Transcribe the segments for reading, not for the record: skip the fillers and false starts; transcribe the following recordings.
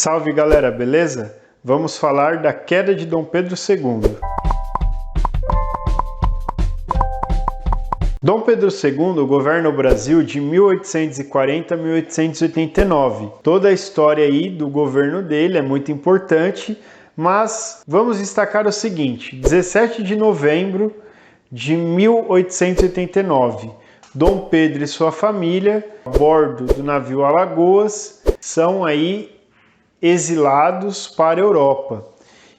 Salve galera, beleza? Vamos falar da queda de Dom Pedro II. Dom Pedro II governa o Brasil de 1840 a 1889. Toda a história aí do governo dele é muito importante, mas vamos destacar o seguinte: 17 de novembro de 1889, Dom Pedro e sua família, a bordo do navio Alagoas, são aí exilados para a Europa.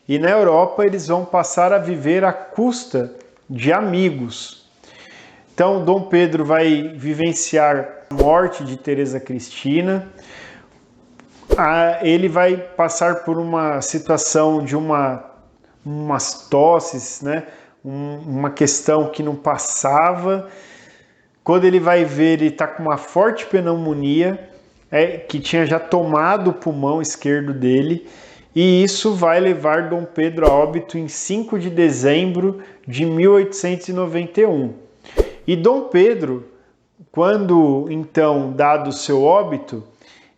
E na Europa eles vão passar a viver à custa de amigos. Então Dom Pedro vai vivenciar a morte de Teresa Cristina. Ele vai passar por uma situação de umas tosses, né? Uma questão que não passava. Quando ele vai ver, ele está com uma forte pneumonia, que tinha já tomado o pulmão esquerdo dele, e isso vai levar Dom Pedro a óbito em 5 de dezembro de 1891. E Dom Pedro, quando então dado o seu óbito,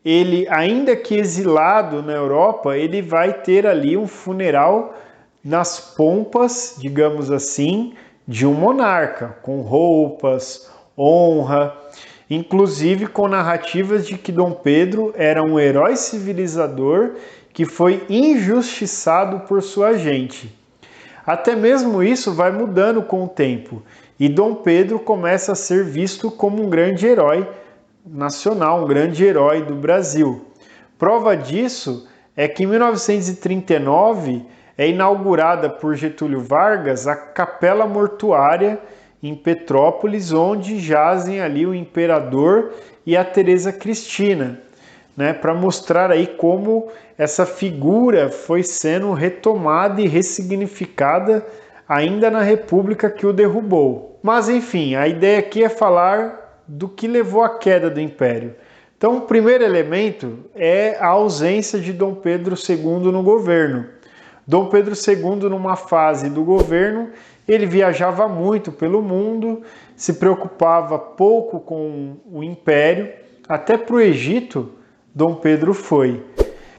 ele, ainda que exilado na Europa, ele vai ter ali um funeral nas pompas, digamos assim, de um monarca, com roupas, honra, inclusive com narrativas de que Dom Pedro era um herói civilizador que foi injustiçado por sua gente. Até mesmo isso vai mudando com o tempo, e Dom Pedro começa a ser visto como um grande herói nacional, um grande herói do Brasil. Prova disso é que em 1939 é inaugurada por Getúlio Vargas a Capela Mortuária em Petrópolis, onde jazem ali o imperador e a Teresa Cristina, né, para mostrar aí como essa figura foi sendo retomada e ressignificada ainda na República que o derrubou. Mas enfim, a ideia aqui é falar do que levou à queda do Império. Então, o primeiro elemento é a ausência de Dom Pedro II no governo. Dom Pedro II, numa fase do governo, ele viajava muito pelo mundo, se preocupava pouco com o Império, até para o Egito Dom Pedro foi.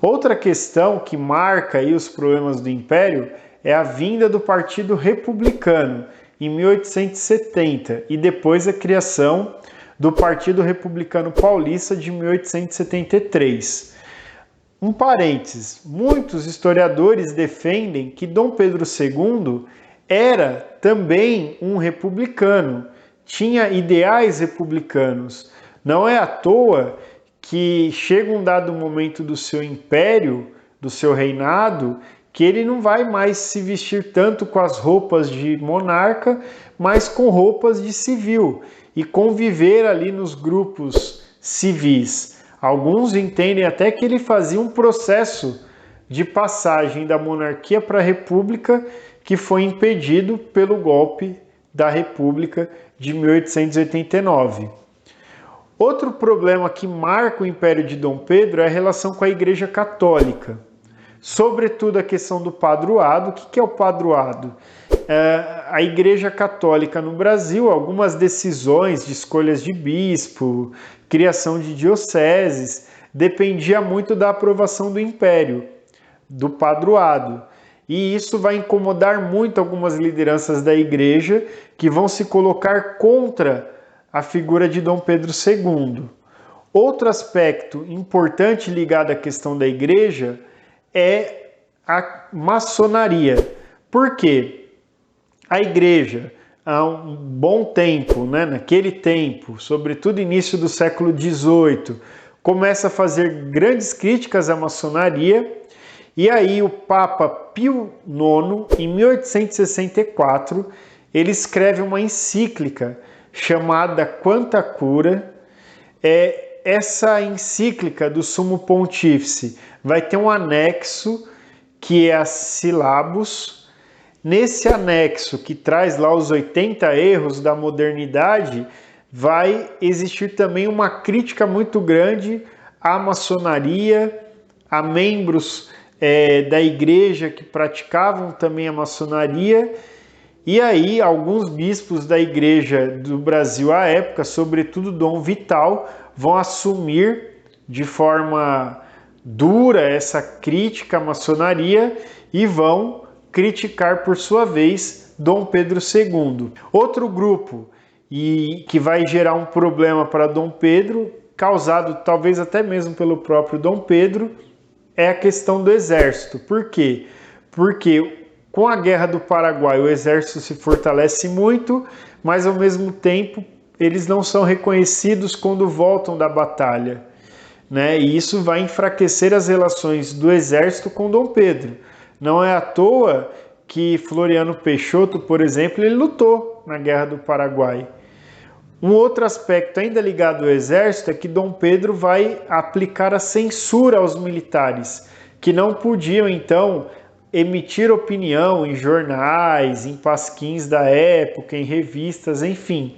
Outra questão que marca aí os problemas do Império é a vinda do Partido Republicano em 1870 e depois a criação do Partido Republicano Paulista de 1873. Um parênteses, muitos historiadores defendem que Dom Pedro II era também um republicano, tinha ideais republicanos. Não é à toa que chega um dado momento do seu império, do seu reinado, que ele não vai mais se vestir tanto com as roupas de monarca, mas com roupas de civil e conviver ali nos grupos civis. Alguns entendem até que ele fazia um processo de passagem da monarquia para a república que foi impedido pelo golpe da República de 1889. Outro problema que marca o Império de Dom Pedro é a relação com a Igreja Católica. Sobretudo a questão do padroado. O que é o padroado? A Igreja Católica no Brasil, algumas decisões de escolhas de bispo, criação de dioceses, dependia muito da aprovação do Império, do padroado. E isso vai incomodar muito algumas lideranças da Igreja que vão se colocar contra a figura de Dom Pedro II. Outro aspecto importante ligado à questão da Igreja é a maçonaria. Por quê? A Igreja, há um bom tempo, né, naquele tempo, sobretudo início do século XVIII, começa a fazer grandes críticas à maçonaria, e aí o Papa Pio IX, em 1864, ele escreve uma encíclica chamada Quanta Cura. Essa encíclica do Sumo Pontífice vai ter um anexo que é a Sílabus. Nesse anexo, que traz lá os 80 erros da modernidade, vai existir também uma crítica muito grande à maçonaria, a membros da igreja que praticavam também a maçonaria. E aí alguns bispos da igreja do Brasil à época, sobretudo Dom Vital, vão assumir de forma dura essa crítica à maçonaria e vão criticar, por sua vez, Dom Pedro II. Outro grupo e que vai gerar um problema para Dom Pedro, causado talvez até mesmo pelo próprio Dom Pedro, é a questão do exército. Por quê? Porque com a Guerra do Paraguai o exército se fortalece muito, mas ao mesmo tempo eles não são reconhecidos quando voltam da batalha, né? E isso vai enfraquecer as relações do exército com Dom Pedro. Não é à toa que Floriano Peixoto, por exemplo, ele lutou na Guerra do Paraguai. Um outro aspecto ainda ligado ao exército é que Dom Pedro vai aplicar a censura aos militares, que não podiam então emitir opinião em jornais, em pasquins da época, em revistas, enfim.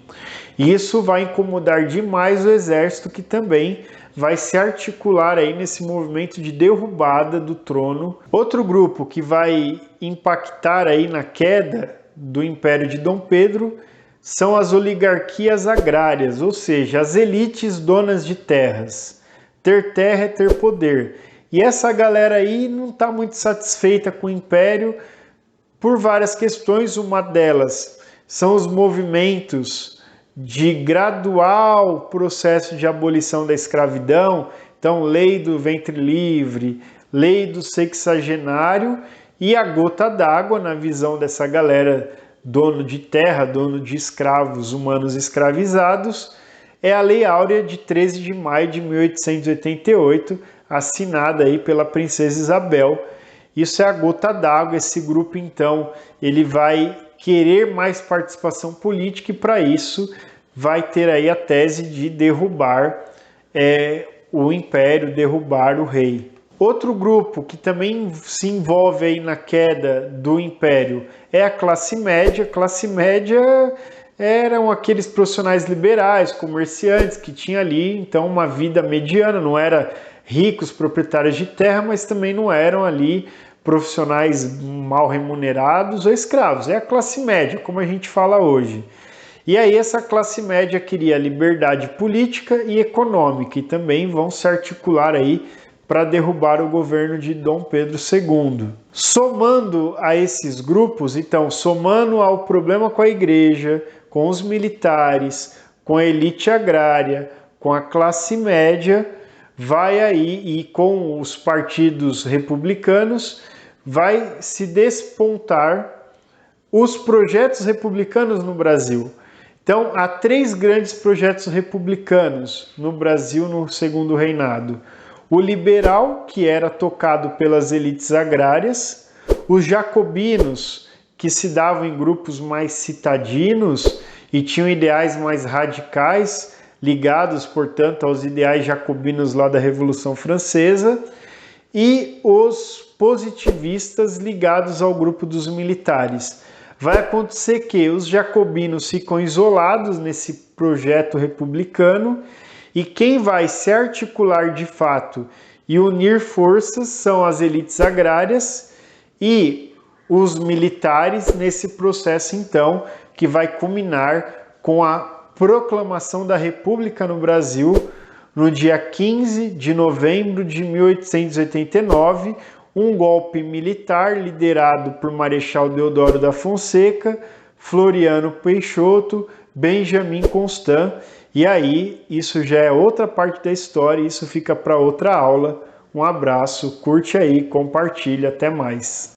Isso vai incomodar demais o exército, que também vai se articular aí nesse movimento de derrubada do trono. Outro grupo que vai impactar aí na queda do Império de Dom Pedro são as oligarquias agrárias, ou seja, as elites donas de terras. Ter terra é ter poder. E essa galera aí não está muito satisfeita com o Império por várias questões. Uma delas são os movimentos de gradual processo de abolição da escravidão, então lei do ventre livre, lei do sexagenário, e a gota d'água na visão dessa galera dono de terra, dono de escravos humanos escravizados, é a Lei Áurea de 13 de maio de 1888, assinada aí pela princesa Isabel. Isso é a gota d'água. Esse grupo, então, ele vai querer mais participação política e, para isso, vai ter aí a tese de derrubar o império, derrubar o rei. Outro grupo que também se envolve aí na queda do império é a classe média. A classe média eram aqueles profissionais liberais, comerciantes, que tinham ali então uma vida mediana, não eram ricos proprietários de terra, mas também não eram ali profissionais mal remunerados ou escravos. É a classe média, como a gente fala hoje. E aí essa classe média queria liberdade política e econômica, e também vão se articular aí para derrubar o governo de Dom Pedro II. Somando a esses grupos, então, somando ao problema com a igreja, com os militares, com a elite agrária, com a classe média, vai aí, e com os partidos republicanos, vai se despontar os projetos republicanos no Brasil. Então, há 3 grandes projetos republicanos no Brasil no Segundo Reinado. O liberal, que era tocado pelas elites agrárias, os jacobinos, que se davam em grupos mais citadinos e tinham ideais mais radicais, ligados, portanto, aos ideais jacobinos lá da Revolução Francesa, e os positivistas ligados ao grupo dos militares. Vai acontecer que os jacobinos ficam isolados nesse projeto republicano, e quem vai se articular de fato e unir forças são as elites agrárias e os militares nesse processo, então, que vai culminar com a proclamação da República no Brasil no dia 15 de novembro de 1889, um golpe militar liderado por Marechal Deodoro da Fonseca, Floriano Peixoto, Benjamin Constant. E aí, isso já é outra parte da história, isso fica para outra aula. Um abraço, curte aí, compartilha, até mais.